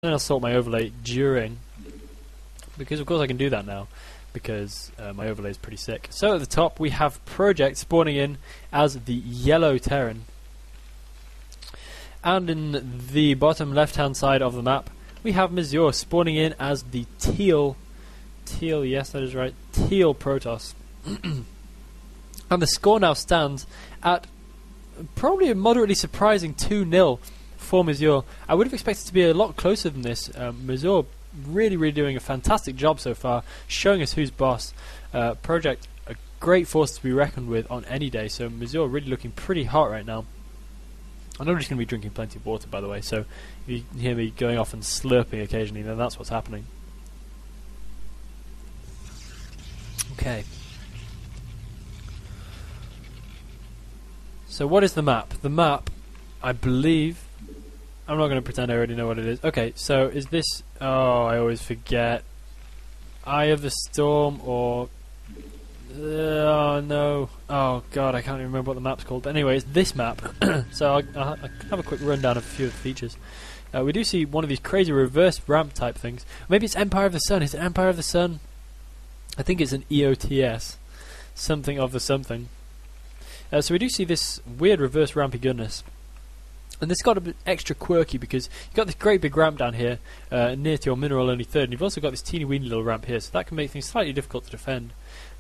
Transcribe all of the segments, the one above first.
then I'll sort my overlay during, because of course I can do that now, because my overlay is pretty sick. So at the top we have Project spawning in as the yellow Terran, and in the bottom left hand side of the map we have Mazur spawning in as the teal, yes that is right, teal Protoss. And the score now stands at probably a moderately surprising 2-0 for Mazur. I would have expected it to be a lot closer than this. Mazur really doing a fantastic job so far, showing us who's boss. Project, a great force to be reckoned with on any day, so Mazur really looking pretty hot right now. I'm just going to be drinking plenty of water, by the way, so if you hear me going off and slurping occasionally, then that's what's happening. Okay. So what is the map? The map, I believe... I'm not going to pretend I already know what it is. Okay, so is this... Oh, I always forget. Eye of the Storm or... oh, no. Oh, God, I can't even remember what the map's called. But anyway, it's this map. So I'll have a quick rundown of a few of the features. We do see one of these crazy reverse ramp type things. Maybe it's Empire of the Sun. Is it Empire of the Sun? I think it's an EOTS. Something of the something. So we do see this weird reverse rampy goodness. And this got a bit extra quirky because you've got this great big ramp down here near to your mineral only third, and you've also got this teeny weeny little ramp here, so that can make things slightly difficult to defend.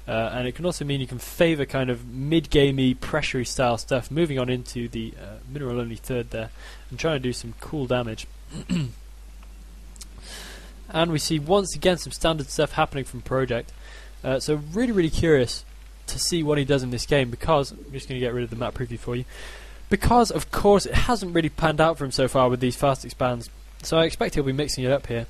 And it can also mean you can favour kind of mid-gamey, pressury style stuff, moving on into the mineral only third there, and trying to do some cool damage. And we see once again some standard stuff happening from Project. So really curious to see what he does in this game, because I'm just going to get rid of the map preview for you. Because, of course, it hasn't really panned out for him so far with these fast expands, so I expect he'll be mixing it up here.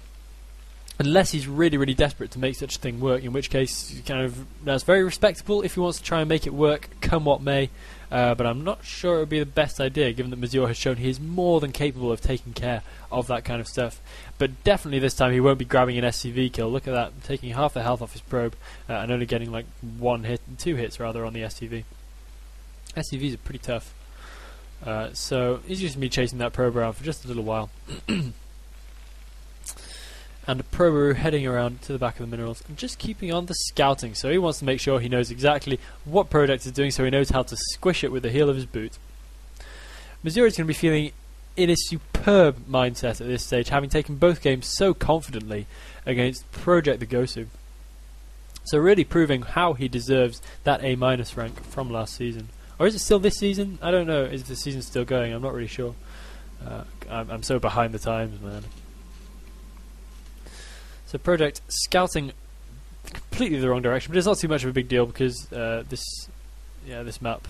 Unless he's really desperate to make such a thing work, in which case, kind of, that's very respectable if he wants to try and make it work, come what may. But I'm not sure it would be the best idea, given that Mazur has shown he is more than capable of taking care of that kind of stuff. But definitely this time he won't be grabbing an SCV kill. Look at that, taking half the health off his probe, and only getting like two hits rather on the SCV. SCVs are pretty tough. So he's just going to be chasing that probe around for just a little while. And the probe heading around to the back of the minerals and just keeping on the scouting. So he wants to make sure he knows exactly what Project is doing, so he knows how to squish it with the heel of his boot. Mazur is going to be feeling in a superb mindset at this stage, having taken both games so confidently against Project the Gosu. So really proving how he deserves that A- rank from last season. Or is it still this season? I don't know. Is the season still going? I'm not really sure. I'm so behind the times, man. So Project scouting completely the wrong direction, but it's not too much of a big deal because this map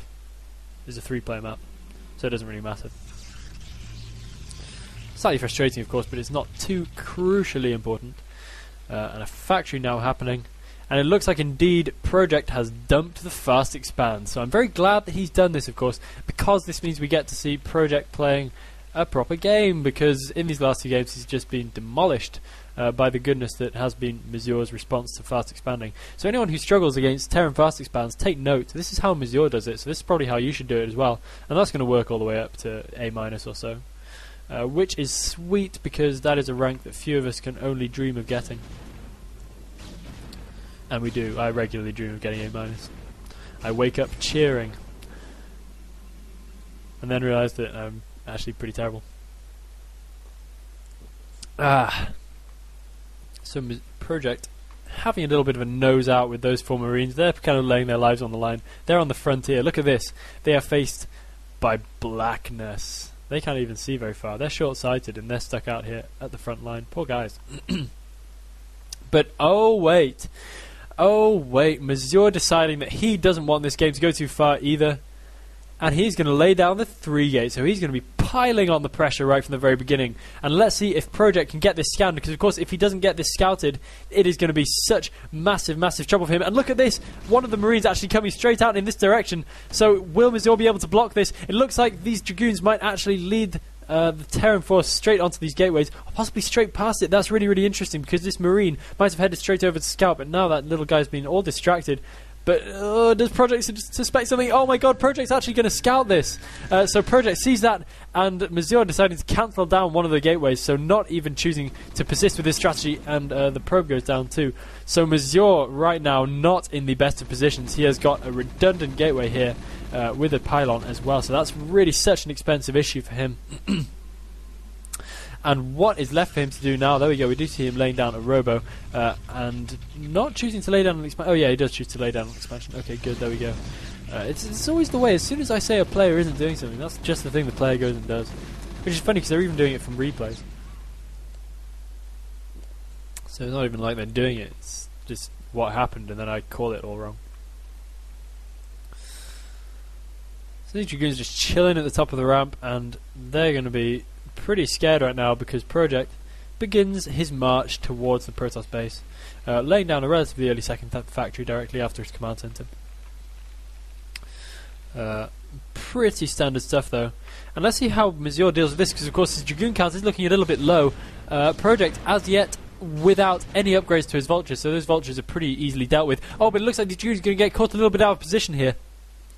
is a 3-player map, so it doesn't really matter. Slightly frustrating, of course, but it's not too crucially important. And a factory now happening. And it looks like indeed Project has dumped the fast expand. So I'm very glad that he's done this, of course, because this means we get to see Project playing a proper game, because in these last 2 games he's just been demolished by the goodness that has been Mazur's response to fast expanding. So anyone who struggles against Terran fast expands, take note. This is how Mazur does it, so this is probably how you should do it as well. And that's going to work all the way up to A- or so. Which is sweet, because that is a rank that few of us can only dream of getting. And we do. I regularly dream of getting A-. I wake up cheering. And then realise that I'm actually pretty terrible. So Project having a little bit of a nose out with those 4 Marines. They're kind of laying their lives on the line. They're on the frontier. Look at this. They are faced by blackness. They can't even see very far. They're short-sighted and they're stuck out here at the front line. Poor guys. But oh wait, Mazur deciding that he doesn't want this game to go too far either, and he's going to lay down the 3 gate, so he's going to be piling on the pressure right from the very beginning. And let's see if Project can get this scouted, because of course if he doesn't get this scouted, it is going to be such massive trouble for him. And look at this, one of the Marines actually coming straight out in this direction. So will Mazur be able to block this? It looks like these Dragoons might actually lead the Terran force straight onto these gateways, or possibly straight past it. That's really interesting, because this Marine might have headed straight over to scout, but now that little guy's been all distracted. But does Project suspect something? Oh my god, Project's actually going to scout this. So Project sees that, and Mazur deciding to cancel down one of the gateways, so not even choosing to persist with this strategy, and the probe goes down too. So Mazur right now not in the best of positions. He has got a redundant gateway here with a pylon as well, so that's really such an expensive issue for him. And what is left for him to do now? There we go. We do see him laying down a robo and not choosing to lay down an expansion. Oh yeah, he does choose to lay down an expansion. Okay, good. There we go. It's always the way. As soon as I say a player isn't doing something, that's just the thing the player goes and does. Which is funny because they're even doing it from replays. So it's not even like they're doing it. It's just what happened, and then I call it all wrong. So these Dragoons just chilling at the top of the ramp, and they're going to be pretty scared right now because Project begins his march towards the Protoss base, laying down a relatively early second factory directly after his command center. Pretty standard stuff though. And let's see how Mazur deals with this, because of course his Dragoon count is looking a little bit low. Project as yet without any upgrades to his Vultures, so those Vultures are pretty easily dealt with. Oh, but it looks like the Dragoon's going to get caught a little bit out of position here,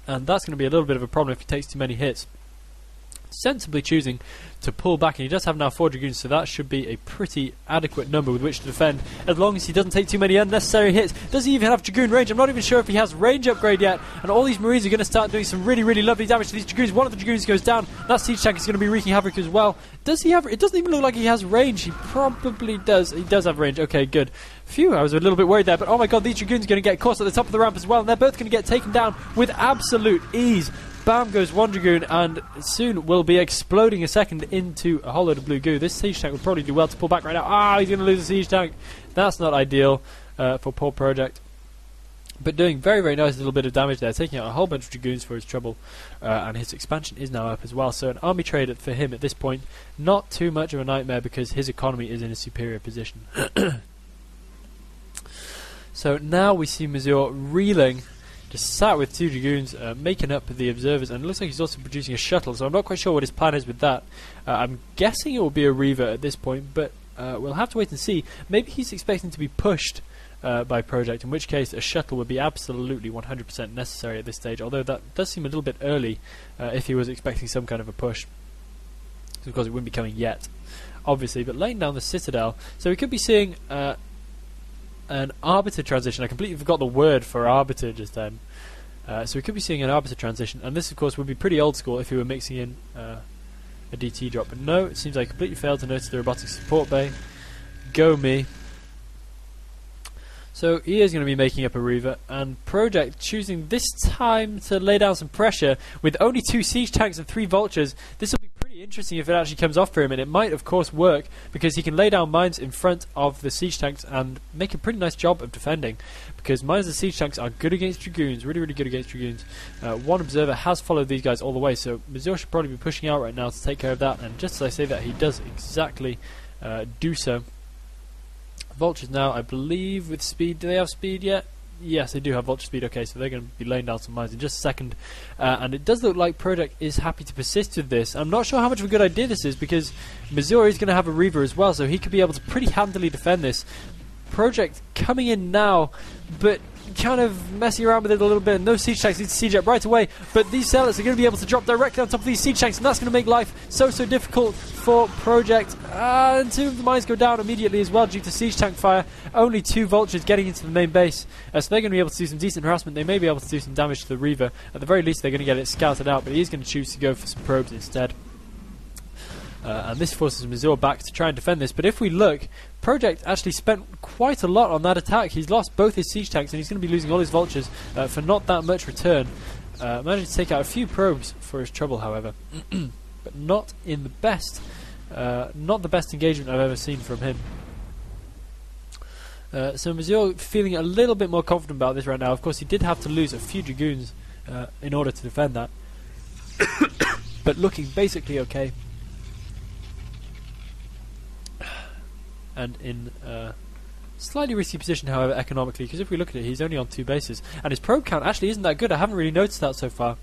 and that's going to be a little bit of a problem if he takes too many hits. Sensibly choosing to pull back, and he does have now 4 Dragoons, so that should be a pretty adequate number with which to defend, as long as he doesn't take too many unnecessary hits. Does he even have Dragoon range? I'm not even sure if he has range upgrade yet, and all these Marines are going to start doing some really, really lovely damage to these Dragoons. One of the Dragoons goes down. That Siege Tank is going to be wreaking havoc as well. Does he have... It doesn't even look like he has range. He probably does. He does have range. Okay, good. Phew, I was a little bit worried there, but oh my god, these Dragoons are going to get caught at the top of the ramp as well, and they're both going to get taken down with absolute ease. Bam goes one Dragoon, and soon will be exploding a second into a whole load of blue goo. This Siege Tank would probably do well to pull back right now. Ah, he's going to lose a Siege Tank. That's not ideal for poor Project. But doing very, very nice little bit of damage there, taking out a whole bunch of Dragoons for his trouble. And his expansion is now up as well. So an army trade for him at this point, not too much of a nightmare because his economy is in a superior position. So now we see Mazur reeling, just sat with 2 Dragoons, making up the observers, and it looks like he's also producing a shuttle, so I'm not quite sure what his plan is with that. I'm guessing it will be a Reaver at this point, but we'll have to wait and see. Maybe he's expecting to be pushed by Project, in which case a shuttle would be absolutely 100% necessary at this stage, although that does seem a little bit early if he was expecting some kind of a push. Of course it wouldn't be coming yet, obviously, but laying down the Citadel, so we could be seeing an Arbiter transition. I completely forgot the word for Arbiter just then. So we could be seeing an Arbiter transition, and this of course would be pretty old school if we were mixing in a DT drop. But no, it seems like I completely failed to notice the robotics support bay. Go me. So he is going to be making up a Reaver, and Project choosing this time to lay down some pressure with only 2 Siege Tanks and 3 Vultures. This will be pretty interesting if it actually comes off for him, and it might of course work because he can lay down mines in front of the Siege Tanks and make a pretty nice job of defending, because mines and Siege Tanks are good against Dragoons, really, really good against Dragoons. One observer has followed these guys all the way, so Mazur should probably be pushing out right now to take care of that, and just as I say that, he does exactly do so. Vultures now, I believe, with speed. Do they have speed yet? Yes, they do have Vulture speed. Okay, so they're going to be laying down some mines in just a second. And it does look like Project is happy to persist with this. I'm not sure how much of a good idea this is, because Mazur is going to have a Reaver as well, so he could be able to pretty handily defend this. Project coming in now, but kind of messing around with it a little bit. No Siege Tanks need to siege up right away, but these Zealots are going to be able to drop directly on top of these Siege Tanks, and that's going to make life so difficult for Project. And 2 of the mines go down immediately as well due to Siege Tank fire. Only 2 Vultures getting into the main base, so they're going to be able to do some decent harassment. They may be able to do some damage to the Reaver. At the very least, they're going to get it scouted out, but he's going to choose to go for some probes instead. And this forces Mazur back to try and defend this. But if we look, Project actually spent quite a lot on that attack. He's lost both his Siege Tanks, and he's going to be losing all his Vultures for not that much return. Managed to take out a few probes for his trouble, however, but not in the best, not the best engagement I've ever seen from him. So Mazur feeling a little bit more confident about this right now. Of course, he did have to lose a few Dragoons in order to defend that, but looking basically okay. And in a slightly risky position, however, economically, because if we look at it, he's only on 2 bases, and his probe count actually isn't that good. I haven't really noticed that so far.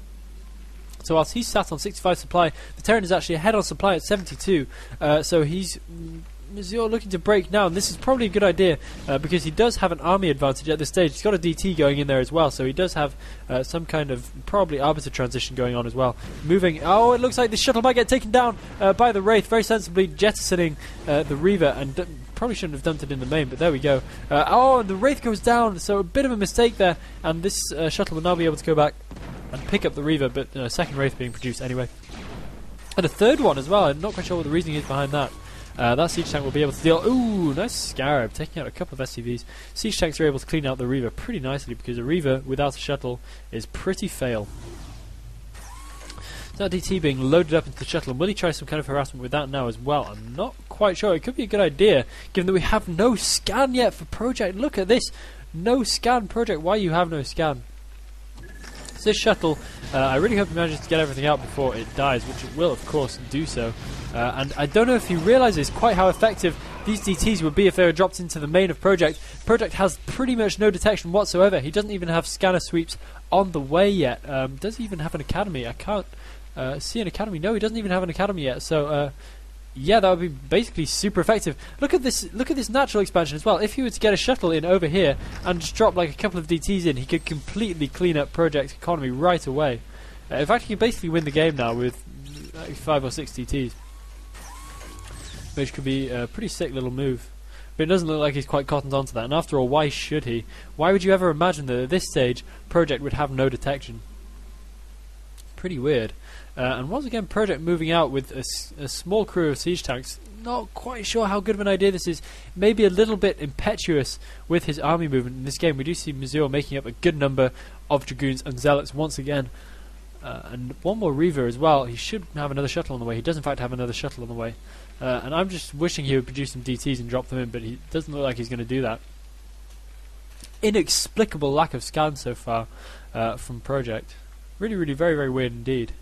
So whilst he's sat on 65 supply, the Terran is actually ahead on supply at 72, so he's Mazur looking to break now, and this is probably a good idea because he does have an army advantage at this stage. He's got a DT going in there as well, so he does have some kind of probably arbiter transition going on as well. Moving, oh, it looks like the shuttle might get taken down by the Wraith, very sensibly jettisoning the Reaver, and probably shouldn't have dumped it in the main, but there we go. Oh, and the Wraith goes down, so a bit of a mistake there, and this shuttle will now be able to go back and pick up the Reaver, but second Wraith being produced anyway. And a third one as well. I'm not quite sure what the reasoning is behind that. That siege tank will be able to deal... Ooh, nice Scarab, taking out a couple of SCVs. Siege tanks are able to clean out the Reaver pretty nicely, because a Reaver without a shuttle is pretty fail. So that DT being loaded up into the shuttle, and will he try some kind of harassment with that now as well? I'm not quite sure. It could be a good idea, given that we have no scan yet for Project. Look at this. No scan, Project. Why you have no scan? So this shuttle, I really hope it manages to get everything out before it dies, which it will, of course, do so. And I don't know if he realises quite how effective these DTs would be if they were dropped into the main of Project. Project has pretty much no detection whatsoever. He doesn't even have scanner sweeps on the way yet. Does he even have an academy? I can't see an academy. No, he doesn't even have an academy yet. So yeah, that would be basically super effective. Look at this natural expansion as well. If he were to get a shuttle in over here and just drop like a couple of DTs in, he could completely clean up Project's economy right away. In fact, he could basically win the game now with like 5 or 6 DTs, which could be a pretty sick little move. But it doesn't look like he's quite cottoned onto that. And after all, why should he? Why would you ever imagine that at this stage Project would have no detection? Pretty weird. And once again, Project moving out with a small crew of siege tanks. Not quite sure how good of an idea this is. Maybe a little bit impetuous with his army movement in this game. We do see Mazur making up a good number of Dragoons and Zealots once again. And one more Reaver as well. He should have another shuttle on the way. He does in fact have another shuttle on the way. And I'm just wishing he would produce some DTs and drop them in, but he doesn't look like he's going to do that. Inexplicable lack of scan so far from Project. Really, really very, very weird indeed.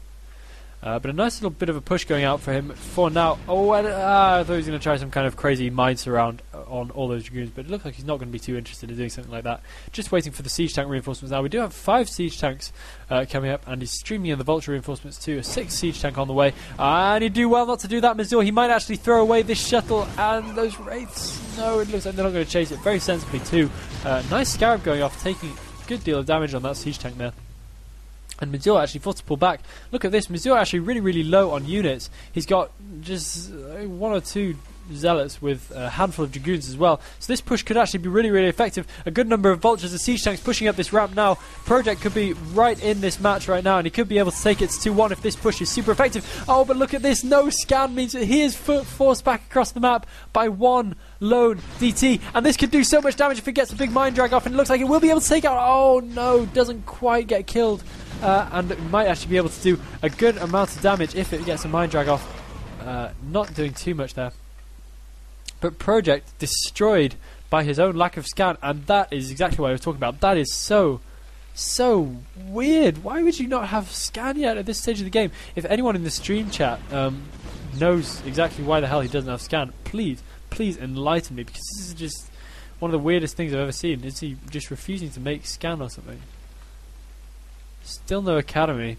But a nice little bit of a push going out for him for now. Oh, I thought he was going to try some kind of crazy mine surround on all those Dragoons, but it looks like he's not going to be too interested in doing something like that. Just waiting for the siege tank reinforcements now. We do have 5 siege tanks coming up, and he's streaming in the vulture reinforcements too. A 6th siege tank on the way, and he'd do well not to do that, Mazur. He might actually throw away this shuttle and those wraiths. No, it looks like they're not going to chase it very sensibly too. Nice Scarab going off, taking a good deal of damage on that siege tank there. And Mazur actually forced to pull back. Look at this, Mazur actually really, really low on units. He's got just 1 or 2 Zealots with a handful of Dragoons as well. So this push could actually be really, really effective. A good number of Vultures and Siege Tanks pushing up this ramp now. Project could be right in this match right now, and he could be able to take it to 2-1 if this push is super effective. Oh, but look at this. No scan means that he is forced back across the map by 1 lone DT, and this could do so much damage if it gets a big mine drag off, and it looks like it will be able to take out... Oh no, doesn't quite get killed. And it might actually be able to do a good amount of damage if it gets a mine drag off. Not doing too much there. But Project destroyed by his own lack of scan, and that is exactly what I was talking about. That is so weird. Why would you not have scan yet at this stage of the game? If anyone in the stream chat knows exactly why the hell he doesn't have scan, please enlighten me, because this is just one of the weirdest things I've ever seen. Is he just refusing to make scan or something? Still no academy.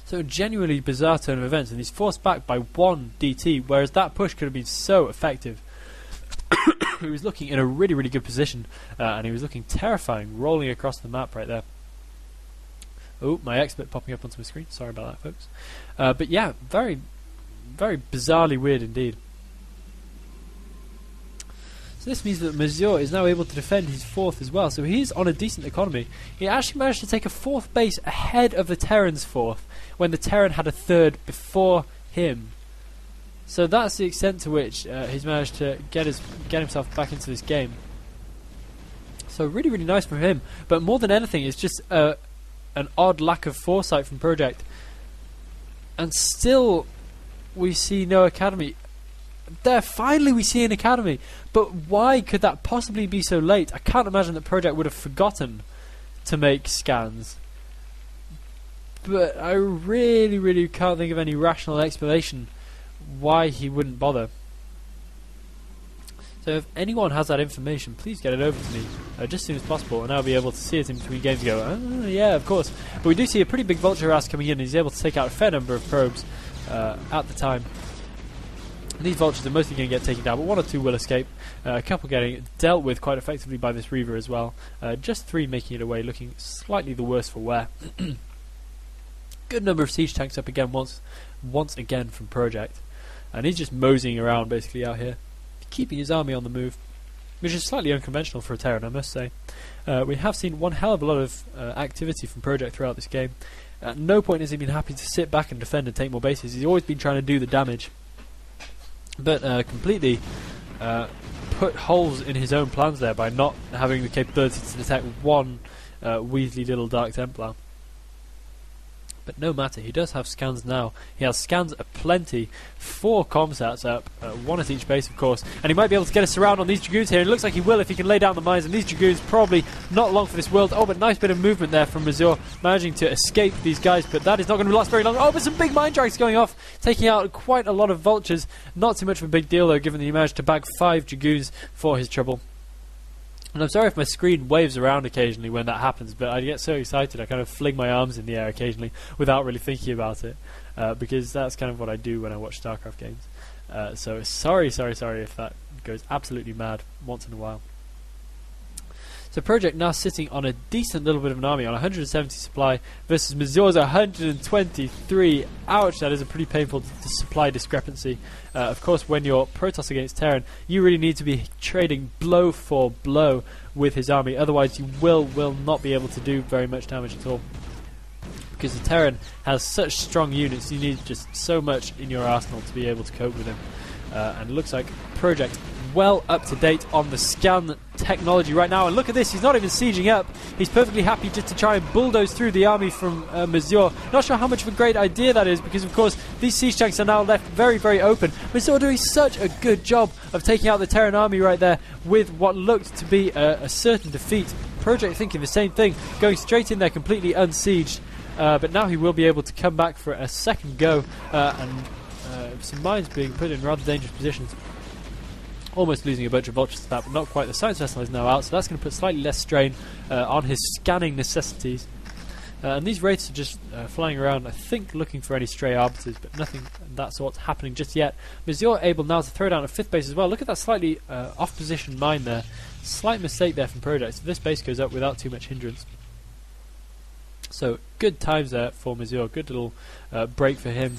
So a genuinely bizarre turn of events, and he's forced back by 1 DT, whereas that push could have been so effective. He was looking in a really, really good position, and he was looking terrifying, rolling across the map right there. Oh, my expert popping up onto my screen. Sorry about that, folks. But yeah, very, very bizarrely weird indeed. So this means that Mazur is now able to defend his 4th as well, so he's on a decent economy. He actually managed to take a 4th base ahead of the Terran's 4th, when the Terran had a 3rd before him. So that's the extent to which he's managed to get himself back into this game. So really, really nice from him, but more than anything, it's just an odd lack of foresight from Project. And still, we see no academy. There, finally we see an academy, but why could that possibly be so late? I can't imagine that Project would have forgotten to make scans, but I really, really can't think of any rational explanation why he wouldn't bother. So if anyone has that information, please get it over to me just as soon as possible, and I'll be able to see it in between games and go, yeah, of course. But we do see a pretty big vulture harass coming in, and he's able to take out a fair number of probes at the time. These vultures are mostly going to get taken down, but 1 or 2 will escape. A couple getting dealt with quite effectively by this Reaver as well. Just 3 making it away, looking slightly the worse for wear. Good number of siege tanks up again once again from Project. And he's just moseying around basically out here, keeping his army on the move, which is slightly unconventional for a Terran, I must say. We have seen one hell of a lot of activity from Project throughout this game. At no point has he been happy to sit back and defend and take more bases. He's always been trying to do the damage, but completely put holes in his own plans there by not having the capability to detect one weaselly little Dark Templar. But no matter, he does have scans now. He has scans aplenty, 4 comsats up, 1 at each base of course, and he might be able to get a surround on these Dragoons here. It looks like he will if he can lay down the mines, and these Dragoons probably not long for this world. Oh, but nice bit of movement there from Mazur, managing to escape these guys, but that is not going to last very long. Oh, but some big mine drags going off, taking out quite a lot of vultures. Not too much of a big deal though, given that he managed to bag 5 Dragoons for his trouble. And I'm sorry if my screen waves around occasionally when that happens, but I get so excited I kind of fling my arms in the air occasionally without really thinking about it, because that's kind of what I do when I watch StarCraft games. So sorry if that goes absolutely mad once in a while. So Project now sitting on a decent little bit of an army on 170 supply versus Mazur's 123. Ouch, that is a pretty painful supply discrepancy. Of course, when you're Protoss against Terran, you really need to be trading blow for blow with his army, otherwise you will not be able to do very much damage at all. Because the Terran has such strong units, you need just so much in your arsenal to be able to cope with him. And it looks like Project well up to date on the scan technology right now, and look at this, he's not even sieging up, he's perfectly happy just to try and bulldoze through the army from Mazur. Not sure how much of a great idea that is, because of course these siege tanks are now left very open. Mazur doing such a good job of taking out the Terran army right there with what looked to be a certain defeat. Project thinking the same thing, going straight in there completely unsieged, but now he will be able to come back for a second go, and some mines being put in rather dangerous positions. Almost losing a bunch of vultures to that, but not quite. The science vessel is now out, so that's going to put slightly less strain on his scanning necessities. And these wraiths are just flying around, I think looking for any stray arbiters, but nothing of that sort happening just yet. Mazur able now to throw down a 5th base as well. Look at that slightly off-position mine there. Slight mistake there from Project, so this base goes up without too much hindrance. So good times there for Mazur, good little break for him.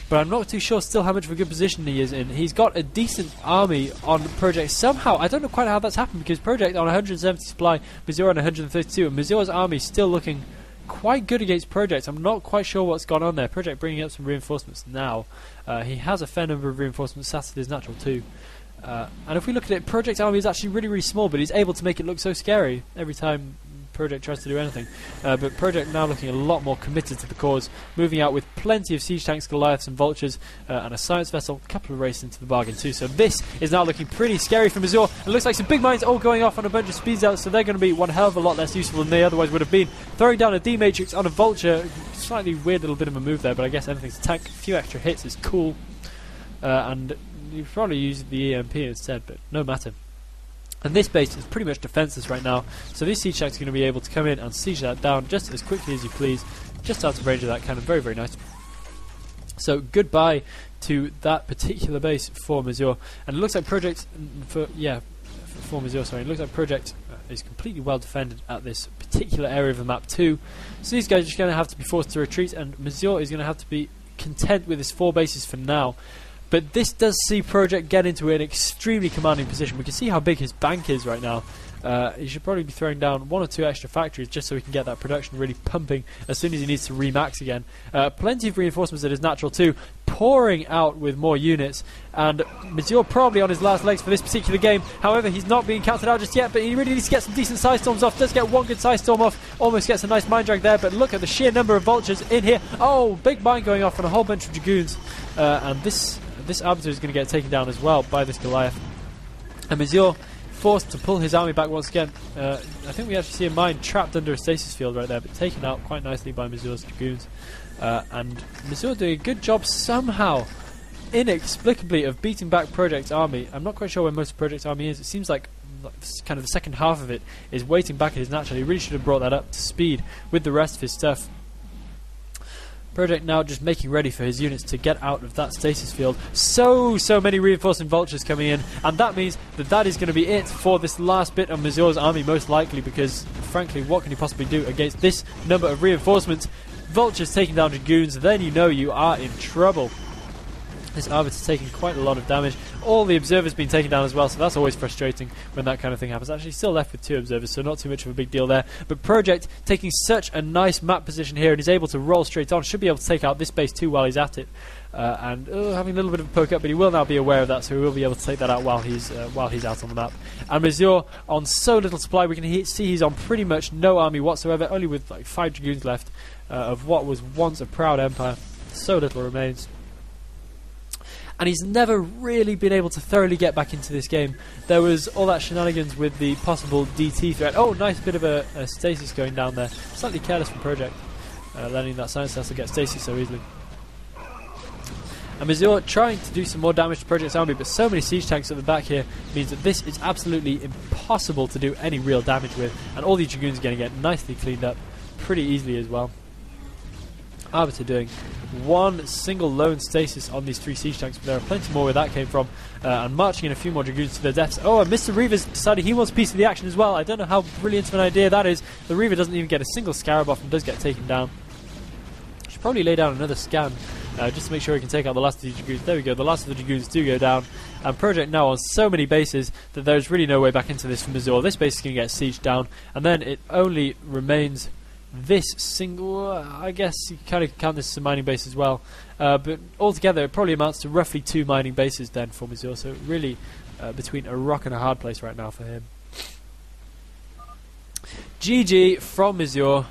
But I'm not too sure still how much of a good position he is in. He's got a decent army on Project somehow. I don't know quite how that's happened, because Project on 170 supply, Mazur on 132, and Mazur's army still looking quite good against Project. I'm not quite sure what's gone on there. Project bringing up some reinforcements now. He has a fair number of reinforcements sat at his natural too. And if we look at it, Project's army is actually really small, but he's able to make it look so scary every time Project tries to do anything. But Project now looking a lot more committed to the cause, moving out with plenty of siege tanks, Goliaths and vultures, and a science vessel, a couple of wraiths into the bargain too. So this is now looking pretty scary for Mazur. It looks like some big mines all going off on a bunch of speeds out, so they're going to be one hell of a lot less useful than they otherwise would have been. Throwing down a D-Matrix on a vulture, slightly weird little bit of a move there, but I guess anything's a tank. A few extra hits is cool, and you probably use the EMP instead, but no matter. And this base is pretty much defenseless right now, so these siege tanks are going to be able to come in and siege that down just as quickly as you please, just out of range of that cannon. Very nice. So goodbye to that particular base for Mazur, and it looks like Project for Mazur. Sorry, it looks like Project is completely well defended at this particular area of the map too. So these guys are just going to have to be forced to retreat, and Mazur is going to have to be content with his 4 bases for now. But this does see Project get into an extremely commanding position. We can see how big his bank is right now. He should probably be throwing down 1 or 2 extra factories just so he can get that production really pumping as soon as he needs to remax again. Plenty of reinforcements at his natural too, pouring out with more units, and Mazur probably on his last legs for this particular game. However, he's not being counted out just yet, but he really needs to get some decent side storms off. Does get 1 good side storm off, almost gets a nice mine drag there, but look at the sheer number of vultures in here. Oh, big mine going off on a whole bunch of Dragoons, and this Arbiter is going to get taken down as well by this Goliath. And Mazur forced to pull his army back once again. I think we actually see a mine trapped under a stasis field right there, but taken out quite nicely by Mazur's Dragoons. And Mazur doing a good job somehow, inexplicably, of beating back Project's army. I'm not quite sure where most of Project's army is. It seems like kind of the second half of it is waiting back at his natural. He really should have brought that up to speed with the rest of his stuff. Project now just making ready for his units to get out of that stasis field. So many reinforcing vultures coming in, and that means that is going to be it for this last bit of Mazur's army, most likely, because frankly, what can you possibly do against this number of reinforcements? Vultures taking down dragoons, then you know you are in trouble. This arbiter's taking quite a lot of damage. All the observers being taken down as well, so that's always frustrating when that kind of thing happens. Actually, still left with 2 observers, so not too much of a big deal there. But Project taking such a nice map position here, and he's able to roll straight on. Should be able to take out this base too while he's at it. And having a little bit of a poke up, but he will now be aware of that, so he will be able to take that out while he's out on the map. And Mazur on so little supply, we can see he's on pretty much no army whatsoever, only with like 5 dragoons left of what was once a proud empire. So little remains. And he's never really been able to thoroughly get back into this game. There was all that shenanigans with the possible DT threat. Oh, nice bit of a stasis going down there. Slightly careless from Project, letting that science castle get stasis so easily. And Mazur trying to do some more damage to Project's army, but so many siege tanks at the back here means that this is absolutely impossible to do any real damage with. And all these dragoons are going to get nicely cleaned up pretty easily as well. Arbiter doing one single lone stasis on these 3 siege tanks, but there are plenty more where that came from, and marching in a few more dragoons to their deaths. Oh, and Mr. Reaver's decided he wants a piece of the action as well. I don't know how brilliant of an idea that is. The Reaver doesn't even get a single scarab off and does get taken down. Should probably lay down another scan just to make sure he can take out the last of the dragoons. There we go, the last of the dragoons do go down, and Project now on so many bases that there's really no way back into this from Mazur. This base is going to get sieged down, and then it only remains this single, I guess you kind of count this as a mining base as well, but altogether it probably amounts to roughly 2 mining bases then for Mazur, so really between a rock and a hard place right now for him. GG from Mazur.